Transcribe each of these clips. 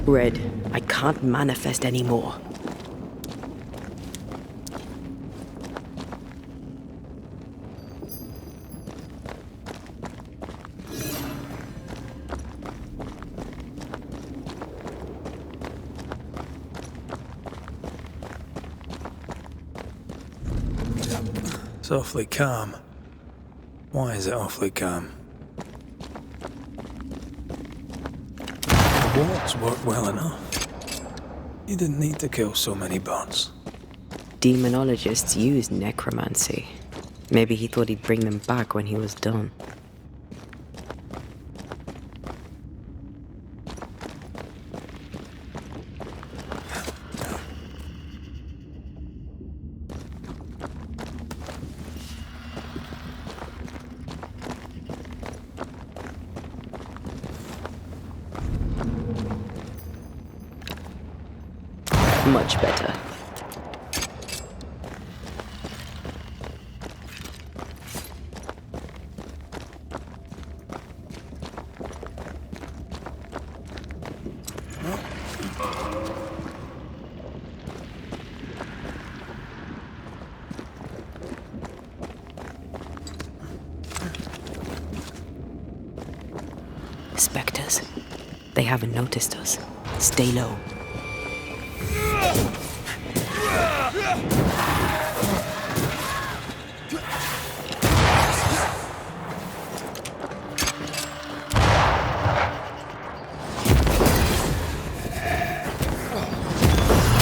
Red, I can't manifest anymore. It's awfully calm. Why is it awfully calm? The walls work well enough. You didn't need to kill so many birds. Demonologists use necromancy. Maybe he thought he'd bring them back when he was done. Much better. Spectres. They haven't noticed us. Stay low.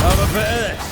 Have a bit of this.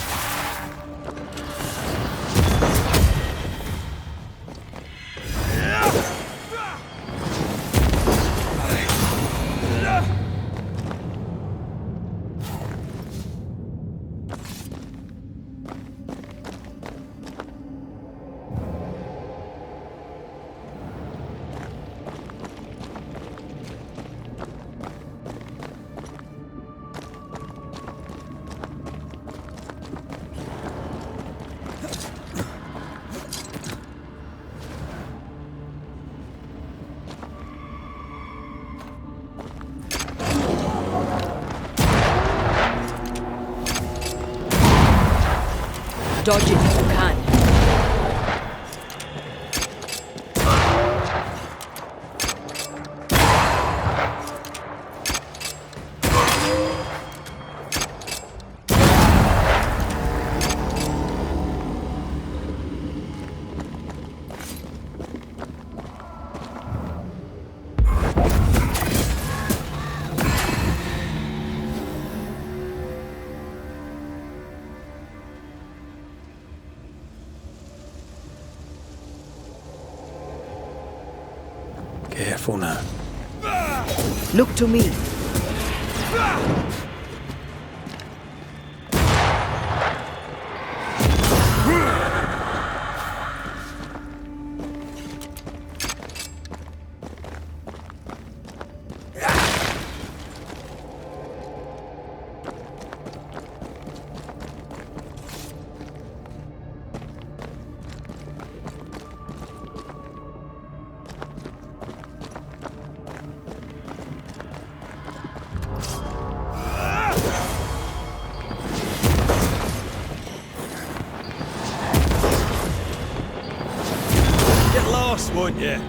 Dodge it if you can. Careful now. Look to me. Won't you?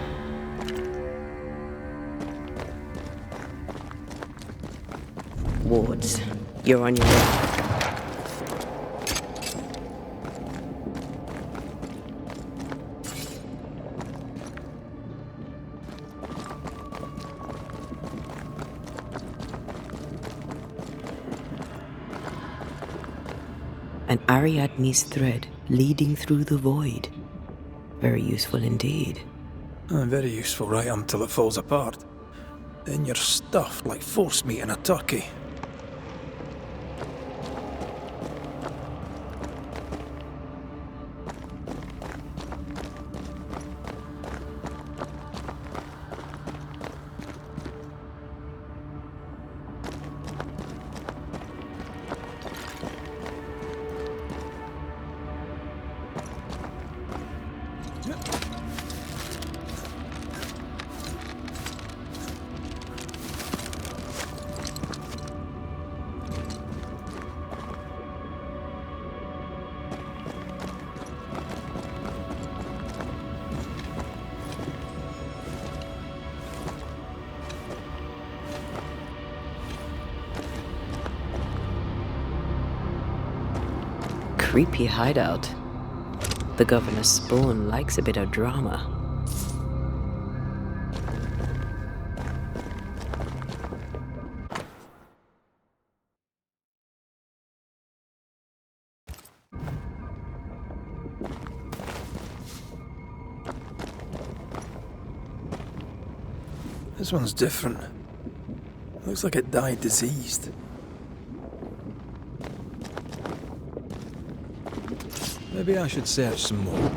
Wards, you're on your way. An Ariadne's thread leading through the void. Very useful indeed. Very useful right until it falls apart. Then you're stuffed like force meat in a turkey. creepy hideout. The governor's spawn likes a bit of drama. This one's different. Looks like it died diseased. Maybe I should search some more.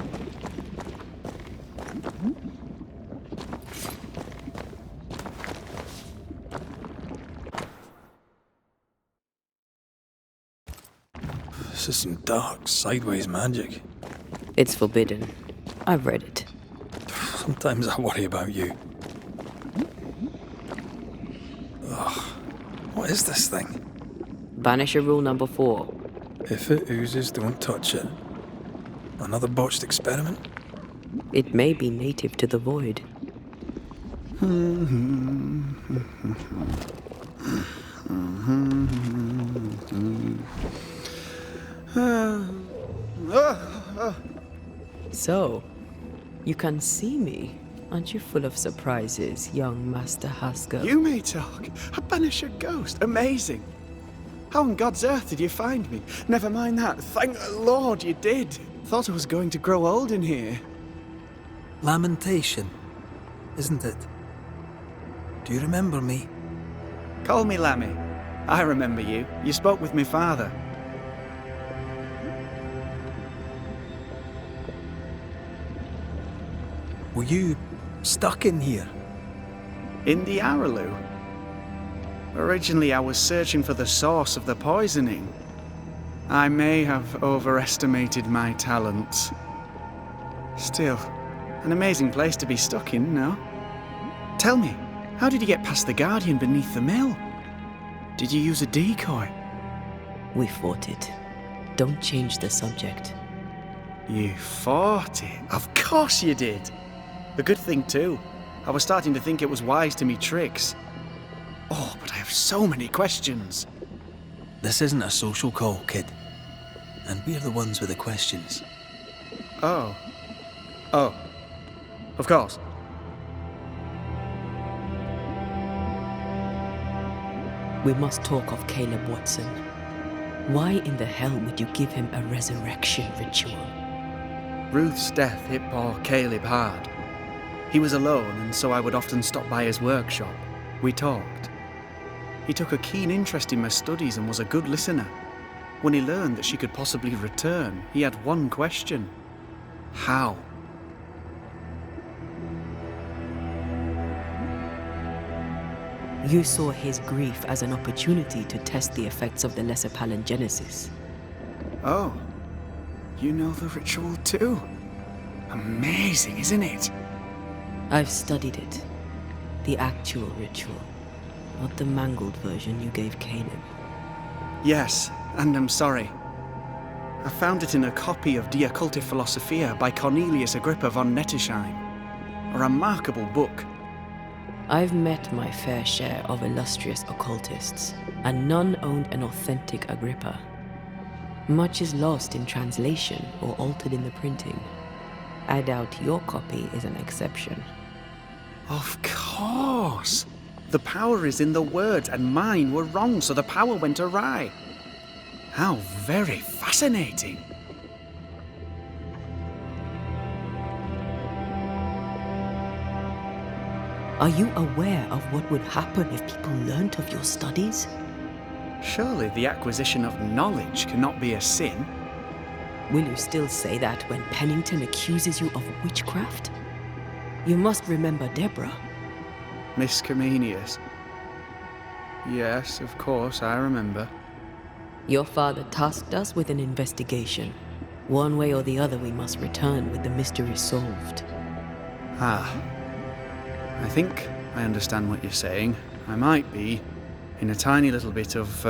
This is some dark, sideways magic. It's forbidden. I've read it. Sometimes I worry about you. Ugh. What is this thing? Banisher rule number 4. If it oozes, don't touch it. Another botched experiment? It may be native to the void. So, you can see me. Aren't you full of surprises, young Master Haskell? You may talk. A Banisher ghost. Amazing. How on God's earth did you find me? Never mind that. Thank the Lord you did. Thought I was going to grow old in here. Lamentation, isn't it? Do you remember me? Call me Lammy. I remember you. You spoke with my father. Were you stuck in here? In the Araloo. Originally, I was searching for the source of the poisoning. I may have overestimated my talents. Still, an amazing place to be stuck in, no? Tell me, how did you get past the Guardian beneath the mill? Did you use a decoy? We fought it. Don't change the subject. You fought it? Of course you did! A good thing, too. I was starting to think it was wise to me tricks. Oh, but I have so many questions. This isn't a social call, kid. And we're the ones with the questions. Oh. Oh. Of course. We must talk of Caleb Watson. Why in the hell would you give him a resurrection ritual? Ruth's death hit poor Caleb hard. He was alone, and so I would often stop by his workshop. We talked. He took a keen interest in my studies and was a good listener. When he learned that she could possibly return, he had one question. How? You saw his grief as an opportunity to test the effects of the lesser palingenesis. Oh. You know the ritual too? Amazing, isn't it? I've studied it. The actual ritual. Not the mangled version you gave Caleb. Yes, and I'm sorry. I found it in a copy of De Occulti Philosophia by Cornelius Agrippa von Nettesheim. A remarkable book. I've met my fair share of illustrious occultists, and none owned an authentic Agrippa. Much is lost in translation or altered in the printing. I doubt your copy is an exception. Of course! The power is in the words, and mine were wrong, so the power went awry. How very fascinating! Are you aware of what would happen if people learnt of your studies? Surely the acquisition of knowledge cannot be a sin. Will you still say that when Pennington accuses you of witchcraft? You must remember Deborah. Miss Comenius. Yes, of course, I remember. Your father tasked us with an investigation. One way or the other, we must return with the mystery solved. Ah. I think I understand what you're saying. I might be in a tiny little bit of,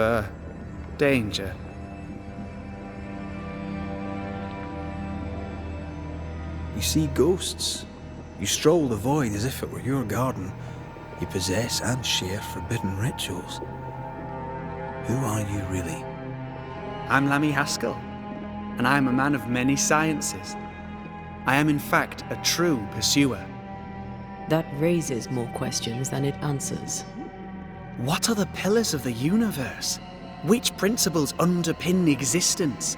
danger. You see ghosts. You stroll the void as if it were your garden. You possess and share forbidden rituals. Who are you really? I'm Lammy Haskell. and I am a man of many sciences. I am in fact a true pursuer. That raises more questions than it answers. What are the pillars of the universe? Which principles underpin existence?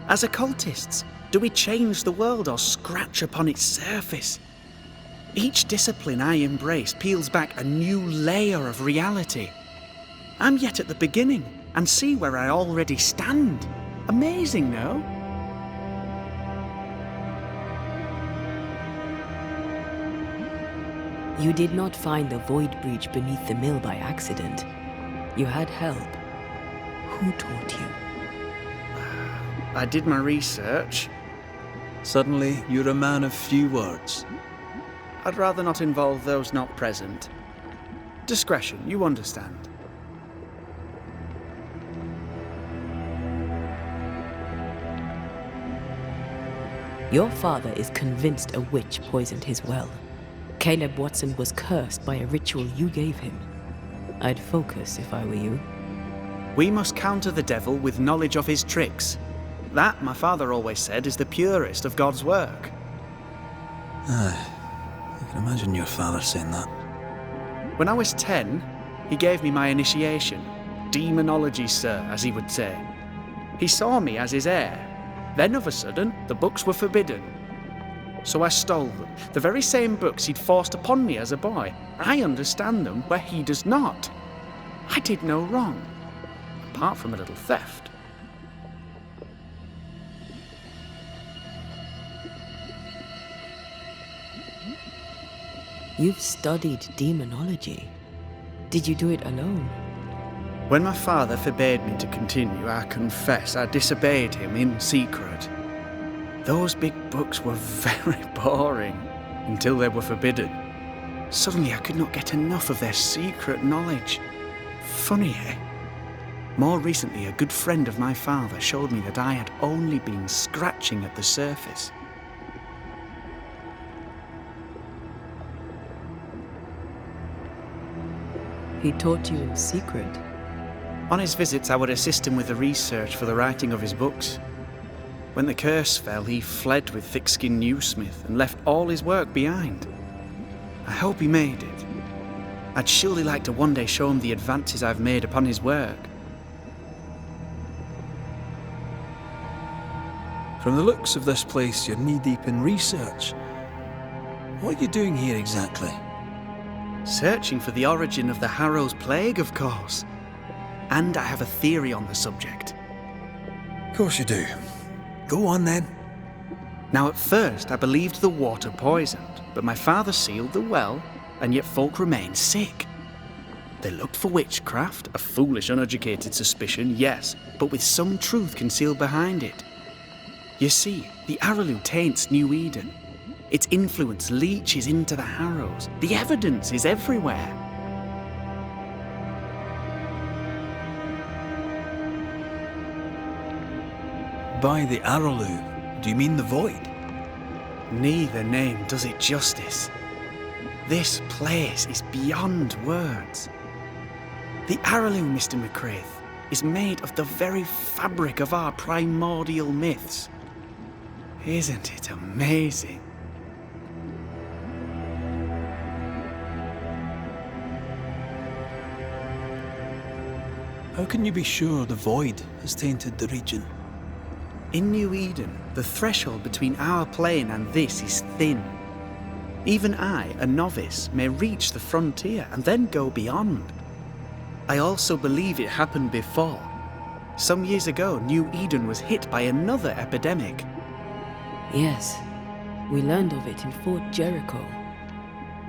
As occultists, do we change the world or scratch upon its surface? Each discipline I embrace peels back a new layer of reality. I'm yet at the beginning and see where I already stand. Amazing, no? You did not find the void breach beneath the mill by accident. You had help. Who taught you? I did my research. Suddenly, you're a man of few words. I'd rather not involve those not present. Discretion, you understand. Your father is convinced a witch poisoned his well. Caleb Watson was cursed by a ritual you gave him. I'd focus if I were you. We must counter the devil with knowledge of his tricks. That, my father always said, is the purest of God's work. I can imagine your father saying that. When I was 10, he gave me my initiation. Demonology, sir, as he would say. He saw me as his heir. Then, of a sudden, the books were forbidden. So I stole them, the very same books he'd forced upon me as a boy. I understand them where he does not. I did no wrong, apart from a little theft. You've studied demonology. Did you do it alone? When my father forbade me to continue, I confess I disobeyed him in secret. Those big books were very boring until they were forbidden. Suddenly I could not get enough of their secret knowledge. Funny, eh? More recently, a good friend of my father showed me that I had only been scratching at the surface. He taught you in secret. On his visits, I would assist him with the research for the writing of his books. When the curse fell, he fled with thick-skinned Newsmith and left all his work behind. I hope he made it. I'd surely like to one day show him the advances I've made upon his work. From the looks of this place, you're knee-deep in research. What are you doing here exactly? Searching for the origin of the Harrow's Plague, of course. And I have a theory on the subject. Of course you do. Go on then. Now, at first, I believed the water poisoned, but my father sealed the well, and yet folk remained sick. They looked for witchcraft, a foolish, uneducated suspicion, yes, but with some truth concealed behind it. You see, the Araloo taints New Eden. Its influence leaches into the Harrows. The evidence is everywhere. By the Araloo, do you mean the void? Neither name does it justice. This place is beyond words. The Araloo, Mr. McCraith, is made of the very fabric of our primordial myths. Isn't it amazing? How can you be sure the void has tainted the region? In New Eden, the threshold between our plane and this is thin. Even I, a novice, may reach the frontier and then go beyond. I also believe it happened before. Some years ago, New Eden was hit by another epidemic. Yes, we learned of it in Fort Jericho.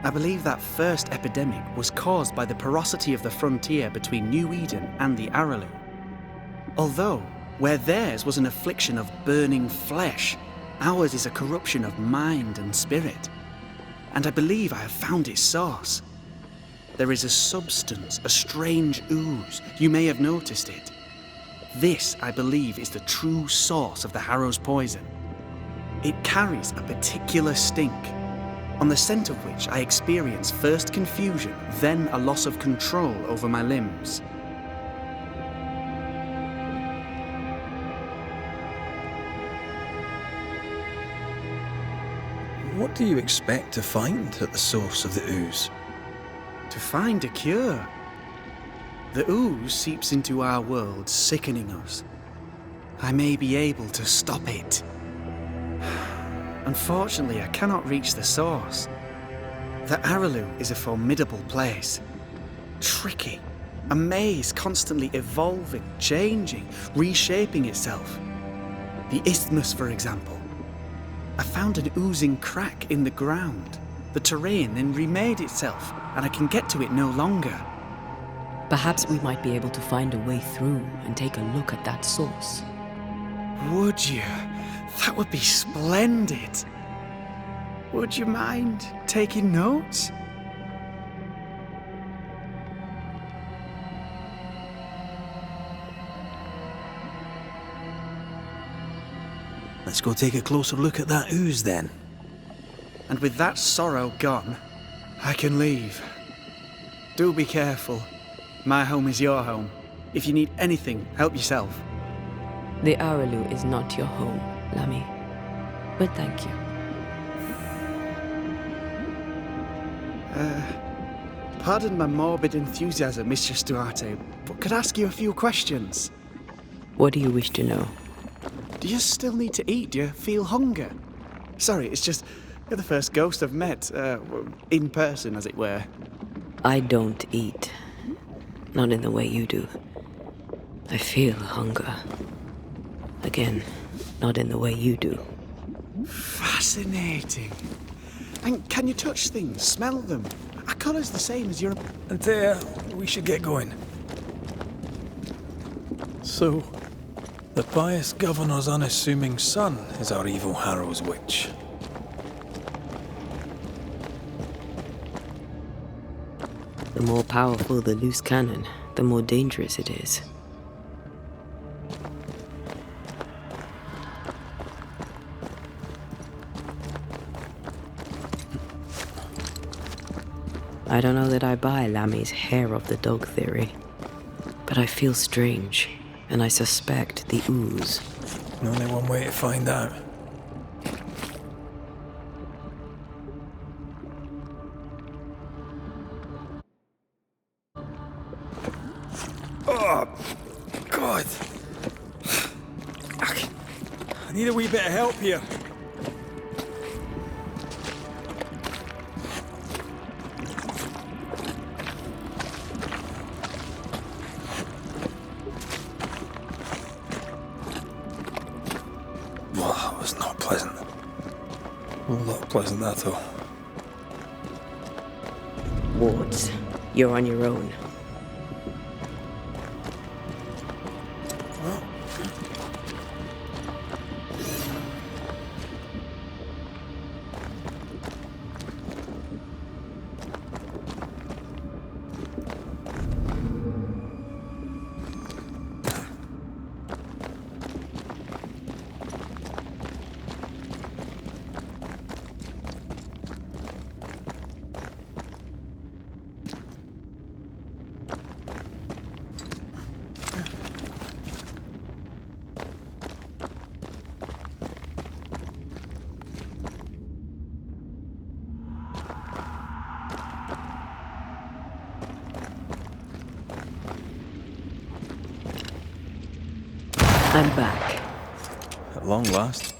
I believe that first epidemic was caused by the porosity of the frontier between New Eden and the Araloo. Although, where theirs was an affliction of burning flesh, ours is a corruption of mind and spirit. And I believe I have found its source. There is a substance, a strange ooze. You may have noticed it. This, I believe, is the true source of the Harrow's poison. It carries a particular stink, on the scent of which I experience first confusion, then a loss of control over my limbs. What do you expect to find at the source of the ooze? To find a cure. The ooze seeps into our world, sickening us. I may be able to stop it. Unfortunately, I cannot reach the source. The Araloo is a formidable place. Tricky. A maze constantly evolving, changing, reshaping itself. The isthmus, for example. I found an oozing crack in the ground. The terrain then remade itself, and I can get to it no longer. Perhaps we might be able to find a way through and take a look at that source. Would you? That would be splendid. Would you mind taking notes? Let's go take a closer look at that ooze then. And with that sorrow gone, I can leave. Do be careful. My home is your home. If you need anything, help yourself. The Araloo is not your home, Lammy. But thank you. Pardon my morbid enthusiasm, Mistress Duarte, but could I ask you a few questions? What do you wish to know? Do you still need to eat? Do you feel hunger? Sorry, it's just, you're the first ghost I've met, in person, as it were. I don't eat. Not in the way you do. I feel hunger. Again, not in the way you do. Fascinating. And can you touch things, smell them? Our colour's the same as your... Antea, we should get going. So, the pious governor's unassuming son is our evil Harrow's witch. The more powerful the loose cannon, the more dangerous it is. I don't know that I buy Lammy's hair of the dog theory, but I feel strange, and I suspect the ooze. Only one way to find out. Oh, God. I need a wee bit of help here. Well, that was not pleasant. Well, not pleasant at all. Wards, you're on your own. I'm back. At long last.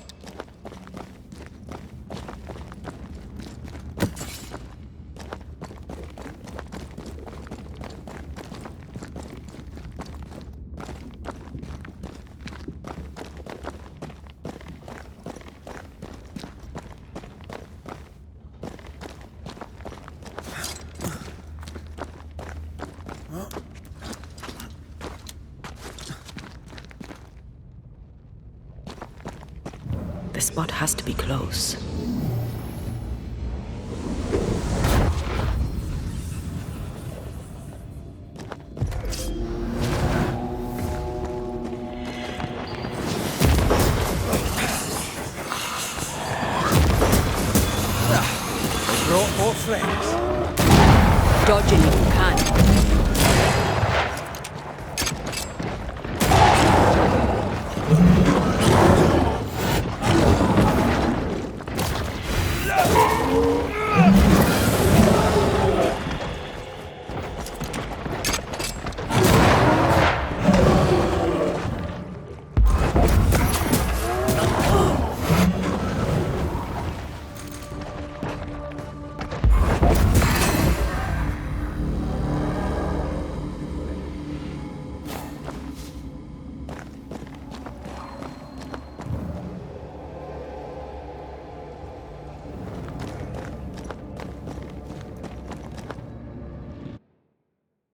The spot has to be close. Brought more friends. Dodging